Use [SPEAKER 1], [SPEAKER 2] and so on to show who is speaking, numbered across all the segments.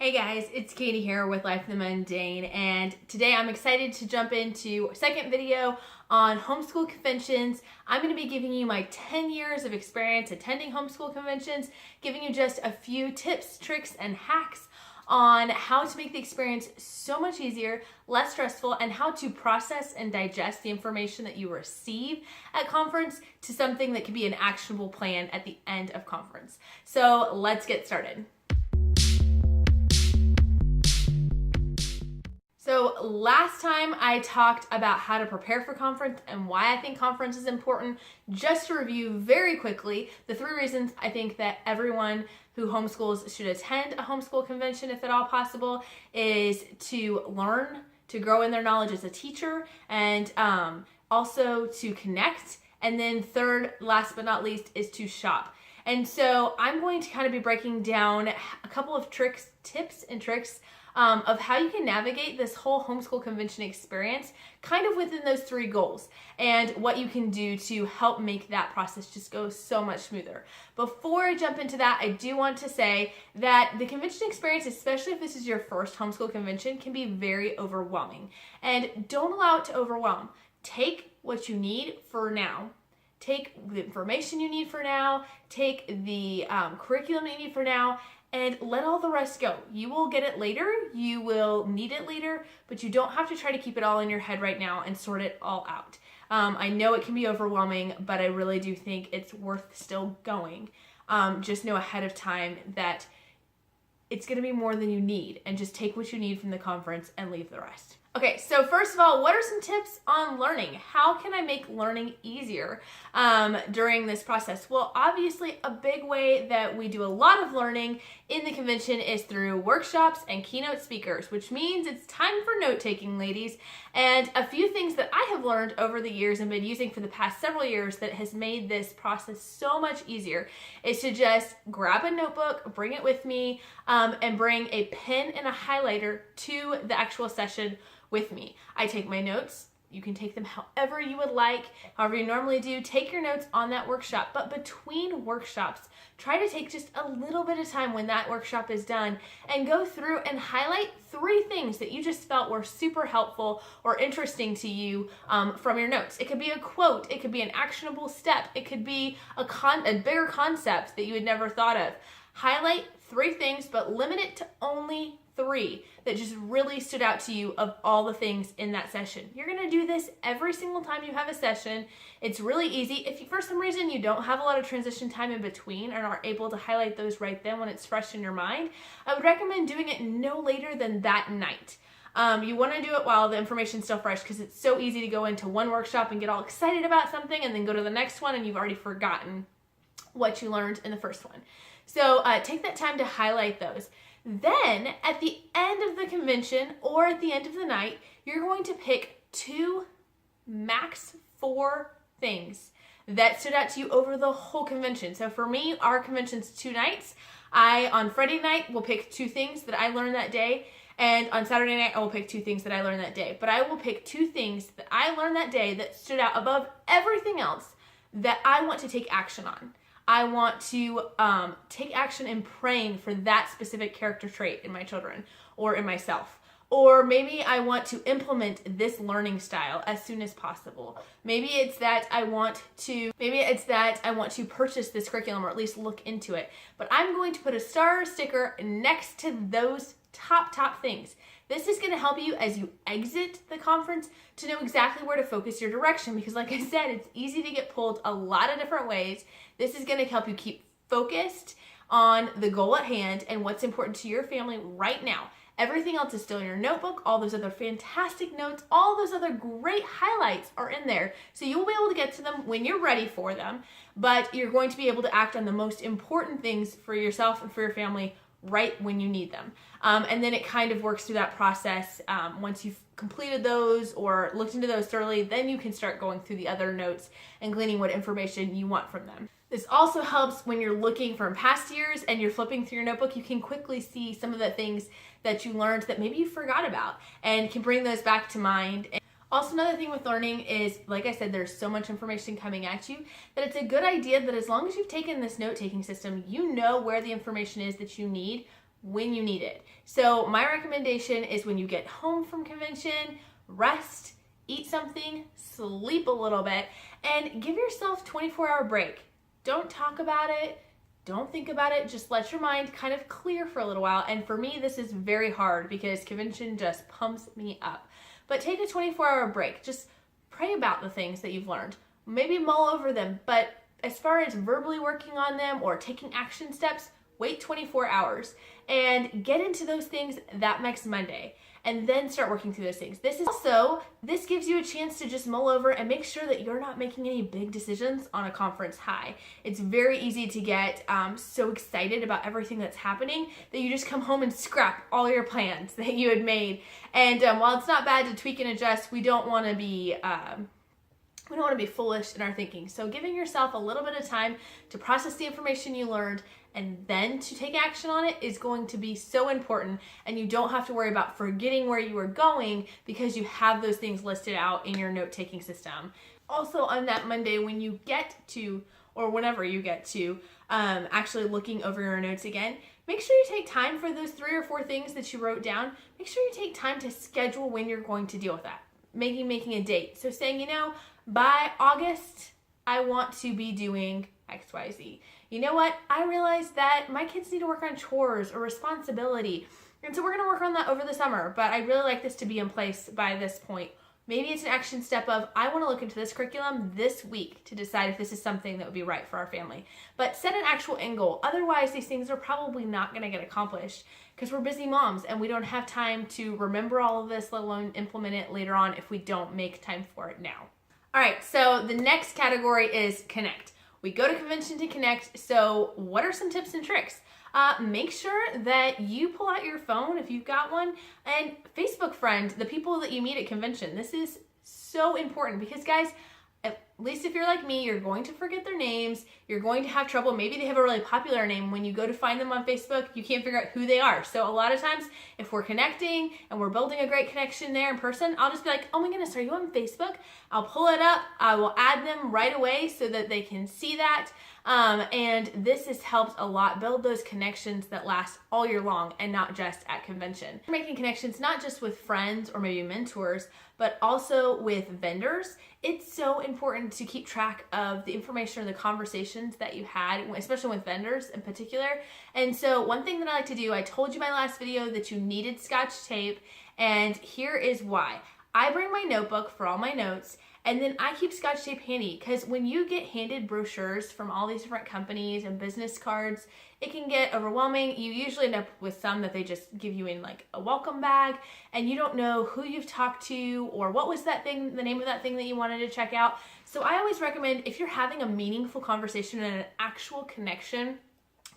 [SPEAKER 1] Hey guys, it's Katie here with Life in the Mundane, and today I'm excited to jump into a second video on homeschool conventions. I'm going to be giving you my 10 years of experience attending homeschool conventions, giving you just a few tips, tricks, and hacks on how to make the experience so much easier, less stressful, and how to process and digest the information that you receive at conference to something that can be an actionable plan at the end of conference. So let's get started. So last time I talked about how to prepare for conference and why I think conference is important. Just to review very quickly, the 3 reasons I think that everyone who homeschools should attend a homeschool convention if at all possible is to learn, to grow in their knowledge as a teacher, and also to connect. And then third, last but not least, is to shop. And so I'm going to kind of be breaking down a couple of tips and tricks of how you can navigate this whole homeschool convention experience kind of within those 3 goals and what you can do to help make that process just go so much smoother. Before I jump into that, I do want to say that the convention experience, especially if this is your first homeschool convention, can be very overwhelming. And don't allow it to overwhelm. Take what you need for now. Take the information you need for now. Take the curriculum you need for now. And let all the rest go. You will get it later, you will need it later, but you don't have to try to keep it all in your head right now and sort it all out. I know it can be overwhelming, but I really do think it's worth still going. Just know ahead of time that it's gonna be more than you need, and just take what you need from the conference and leave the rest. Okay, so first of all, what are some tips on learning? How can I make learning easier during this process? Well, obviously, a big way that we do a lot of learning in the convention is through workshops and keynote speakers, which means it's time for note-taking, ladies. And a few things that I have learned over the years and been using for the past several years that has made this process so much easier is to just grab a notebook, bring it with me, and bring a pen and a highlighter to the actual session with me. I take my notes. You can take them however you would like, however you normally do. Take your notes on that workshop, but between workshops, try to take just a little bit of time when that workshop is done and go through and highlight 3 things that you just felt were super helpful or interesting to you from your notes. It could be a quote, it could be an actionable step, it could be a bigger concept that you had never thought of. Highlight 3 things, but limit it to only 3 that just really stood out to you of all the things in that session. You're gonna do this every single time you have a session. It's really easy. If you, for some reason you don't have a lot of transition time in between and are able to highlight those right then when it's fresh in your mind, I would recommend doing it no later than that night. You want to do it while the information's still fresh, because it's so easy to go into one workshop and get all excited about something and then go to the next one and you've already forgotten what you learned in the first one. So take that time to highlight those. Then at the end of the convention or at the end of the night, you're going to pick 2, max 4 things that stood out to you over the whole convention. So for me, our convention's 2 nights. On Friday night, will pick 2 things that I learned that day. And on Saturday night, I will pick 2 things that I learned that day. But I will pick 2 things that I learned that day that stood out above everything else that I want to take action on. I want to take action in praying for that specific character trait in my children or in myself. Or maybe I want to implement this learning style as soon as possible. Maybe it's that I want to purchase this curriculum or at least look into it. But I'm going to put a star sticker next to those top things. This is going to help you as you exit the conference to know exactly where to focus your direction, because like I said, it's easy to get pulled a lot of different ways. This is going to help you keep focused on the goal at hand and what's important to your family right now. Everything else is still in your notebook. All those other fantastic notes, all those other great highlights are in there. So you'll be able to get to them when you're ready for them, but you're going to be able to act on the most important things for yourself and for your family right when you need them. And then it kind of works through that process. Once you've completed those or looked into those thoroughly, then you can start going through the other notes and gleaning what information you want from them. This also helps when you're looking from past years and you're flipping through your notebook. You can quickly see some of the things that you learned that maybe you forgot about and can bring those back to mind. Also, another thing with learning is, like I said, there's so much information coming at you that it's a good idea that as long as you've taken this note-taking system, you know where the information is that you need when you need it. So my recommendation is when you get home from convention, rest, eat something, sleep a little bit, and give yourself 24-hour break. Don't talk about it. Don't think about it. Just let your mind kind of clear for a little while. And for me, this is very hard because convention just pumps me up. But take a 24-hour break. Just pray about the things that you've learned. Maybe mull over them. But as far as verbally working on them or taking action steps, wait 24 hours and get into those things that next Monday. And then start working through those things. This gives you a chance to just mull over and make sure that you're not making any big decisions on a conference high. It's very easy to get so excited about everything that's happening that you just come home and scrap all your plans that you had made. And while it's not bad to tweak and adjust, we don't want to be foolish in our thinking. So giving yourself a little bit of time to process the information you learned and then to take action on it is going to be so important, and you don't have to worry about forgetting where you were going because you have those things listed out in your note-taking system. Also on that Monday, when you get to, or whenever you get to, actually looking over your notes again, make sure you take time for those 3 or 4 things that you wrote down. Make sure you take time to schedule when you're going to deal with that. Making a date. So saying, by August, I want to be doing XYZ. You know what? I realized that my kids need to work on chores or responsibility. And so we're going to work on that over the summer. But I'd really like this to be in place by this point. Maybe it's an action step of, I want to look into this curriculum this week to decide if this is something that would be right for our family. But set an actual end goal. Otherwise, these things are probably not going to get accomplished because we're busy moms and we don't have time to remember all of this, let alone implement it later on if we don't make time for it now. All right, so the next category is connect. We go to convention to connect, so what are some tips and tricks? Make sure that you pull out your phone if you've got one and Facebook friend the people that you meet at convention. This is so important because, guys, at least if you're like me, you're going to forget their names. You're going to have trouble. Maybe they have a really popular name. When you go to find them on Facebook, you can't figure out who they are. So a lot of times, if we're connecting and we're building a great connection there in person, I'll just be like, oh my goodness, are you on Facebook? I'll pull it up. I will add them right away so that they can see that. And this has helped a lot build those connections that last all year long and not just at convention. We're making connections not just with friends or maybe mentors, but also with vendors. It's so important to keep track of the information or the conversations that you had, especially with vendors in particular. And so one thing that I like to do, I told you in my last video that you needed Scotch tape, and here is why. I bring my notebook for all my notes, and then I keep Scotch tape handy because when you get handed brochures from all these different companies and business cards, it can get overwhelming. You usually end up with some that they just give you in like a welcome bag, and you don't know who you've talked to or what was that thing, the name of that thing that you wanted to check out. So I always recommend, if you're having a meaningful conversation and an actual connection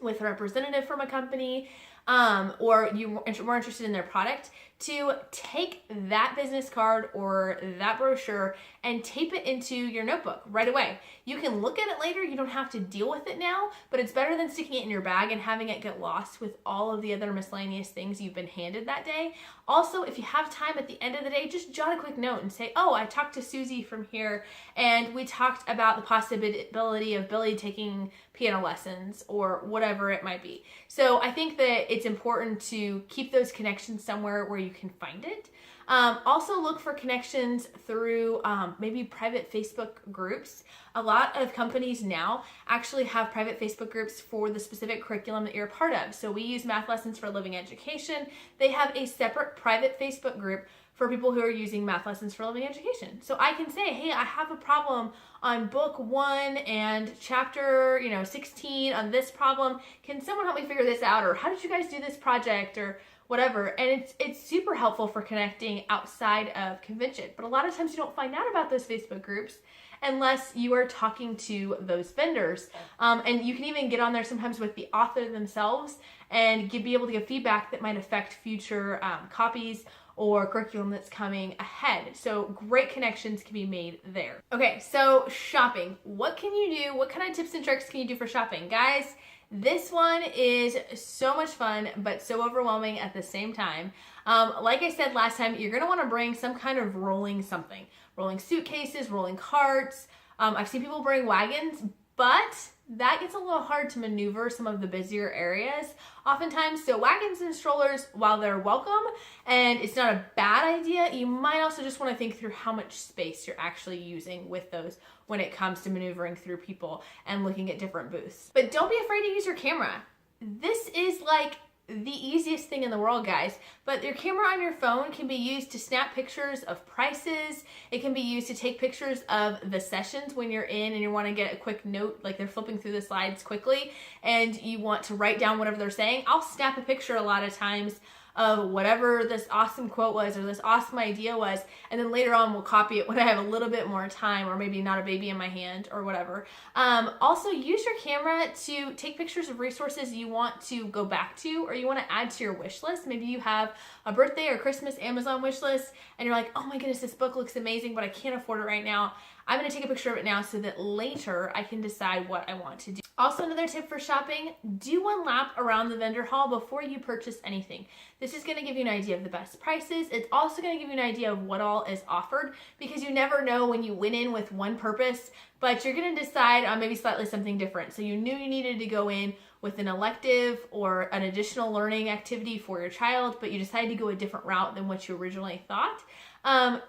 [SPEAKER 1] with a representative from a company, or you were interested in their product, to take that business card or that brochure and tape it into your notebook right away. You can look at it later, you don't have to deal with it now, but it's better than sticking it in your bag and having it get lost with all of the other miscellaneous things you've been handed that day. Also, if you have time at the end of the day, just jot a quick note and say, oh, I talked to Susie from here and we talked about the possibility of Billy taking piano lessons or whatever it might be. So I think that it's important to keep those connections somewhere where you can find it. Also look for connections through maybe private Facebook groups. A lot of companies now actually have private Facebook groups for the specific curriculum that you're a part of. So we use Math Lessons for Living Education. They have a separate private Facebook group for people who are using Math Lessons for Living Education. So I can say, hey, I have a problem on book 1 and chapter 16 on this problem. Can someone help me figure this out? Or how did you guys do this project? Or whatever. And it's super helpful for connecting outside of convention. But a lot of times you don't find out about those Facebook groups unless you are talking to those vendors. And you can even get on there sometimes with the author themselves and be able to give feedback that might affect future copies or curriculum that's coming ahead. So great connections can be made there. Okay, so shopping. What can you do? What kind of tips and tricks can you do for shopping? Guys, this one is so much fun, but so overwhelming at the same time. Like I said last time, you're gonna wanna bring some kind of rolling something. Rolling suitcases, rolling carts. I've seen people bring wagons, but that gets a little hard to maneuver some of the busier areas oftentimes. So wagons and strollers, while they're welcome and it's not a bad idea, you might also just want to think through how much space you're actually using with those when it comes to maneuvering through people and looking at different booths. But don't be afraid to use your camera. This is like the easiest thing in the world, guys. But your camera on your phone can be used to snap pictures of prices. It can be used to take pictures of the sessions when you're in and you want to get a quick note, like they're flipping through the slides quickly and you want to write down whatever they're saying. I'll snap a picture a lot of times of whatever this awesome quote was or this awesome idea was, and then later on we'll copy it when I have a little bit more time or maybe not a baby in my hand or whatever. Also, use your camera to take pictures of resources you want to go back to or you want to add to your wish list. Maybe you have a birthday or Christmas Amazon wish list and you're like, oh my goodness, this book looks amazing, but I can't afford it right now. I'm going to take a picture of it now so that later I can decide what I want to do. Also, another tip for shopping, do one lap around the vendor hall before you purchase anything. This is going to give you an idea of the best prices. It's also going to give you an idea of what all is offered, because you never know when you went in with one purpose, but you're going to decide on maybe slightly something different. So you knew you needed to go in with an elective or an additional learning activity for your child, but you decided to go a different route than what you originally thought.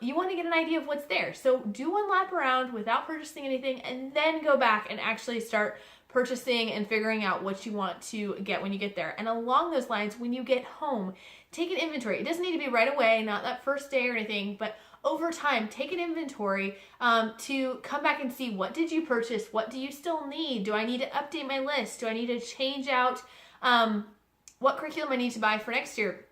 [SPEAKER 1] You want to get an idea of what's there. So do one lap around without purchasing anything and then go back and actually start purchasing and figuring out what you want to get when you get there. And along those lines, when you get home, take an inventory. It doesn't need to be right away, not that first day or anything, but over time, take an inventory to come back and see, what did you purchase? What do you still need? Do I need to update my list? Do I need to change out what curriculum I need to buy for next year?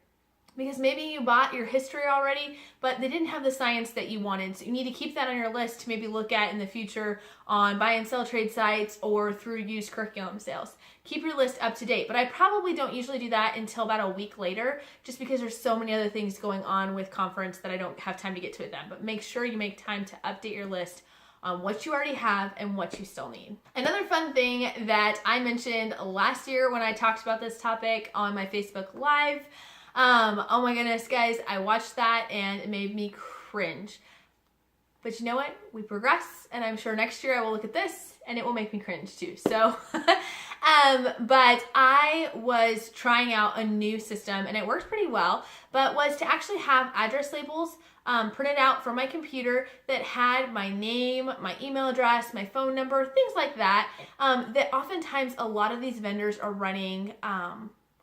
[SPEAKER 1] Because maybe you bought your history already, but they didn't have the science that you wanted. So you need to keep that on your list to maybe look at in the future on buy and sell trade sites or through used curriculum sales. Keep your list up to date, but I probably don't usually do that until about a week later, just because there's so many other things going on with conference that I don't have time to get to it then. But make sure you make time to update your list on what you already have and what you still need. Another fun thing that I mentioned last year when I talked about this topic on my Facebook Live, oh my goodness, guys, I watched that and it made me cringe. But you know what? We progress, and I'm sure next year I will look at this and it will make me cringe too. So, but I was trying out a new system and it worked pretty well, but was to actually have address labels printed out from my computer that had my name, my email address, my phone number, things like that, that oftentimes a lot of these vendors are running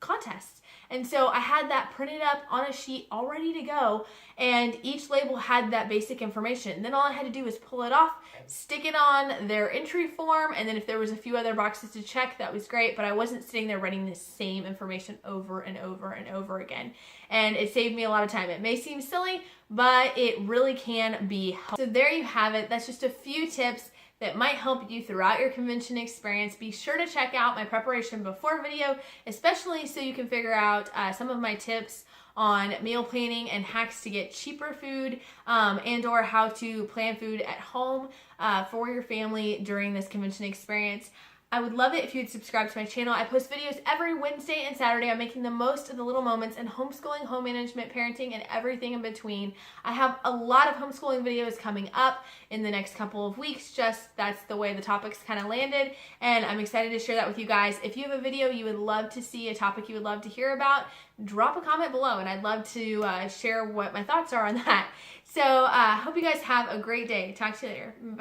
[SPEAKER 1] contests. And so I had that printed up on a sheet all ready to go, and each label had that basic information. And then all I had to do was pull it off, stick it on their entry form, and then if there was a few other boxes to check, that was great, but I wasn't sitting there writing the same information over and over and over again. And it saved me a lot of time. It may seem silly, but it really can be helpful. So there you have it. That's just a few tips that might help you throughout your convention experience. Be sure to check out my preparation before video, especially so you can figure out some of my tips on meal planning and hacks to get cheaper food and or how to plan food at home for your family during this convention experience. I would love it if you would subscribe to my channel. I post videos every Wednesday and Saturday. I'm making the most of the little moments in homeschooling, home management, parenting, and everything in between. I have a lot of homeschooling videos coming up in the next couple of weeks. Just that's the way the topics kind of landed, and I'm excited to share that with you guys. If you have a video you would love to see, a topic you would love to hear about, drop a comment below, and I'd love to share what my thoughts are on that. So I hope you guys have a great day. Talk to you later. Bye.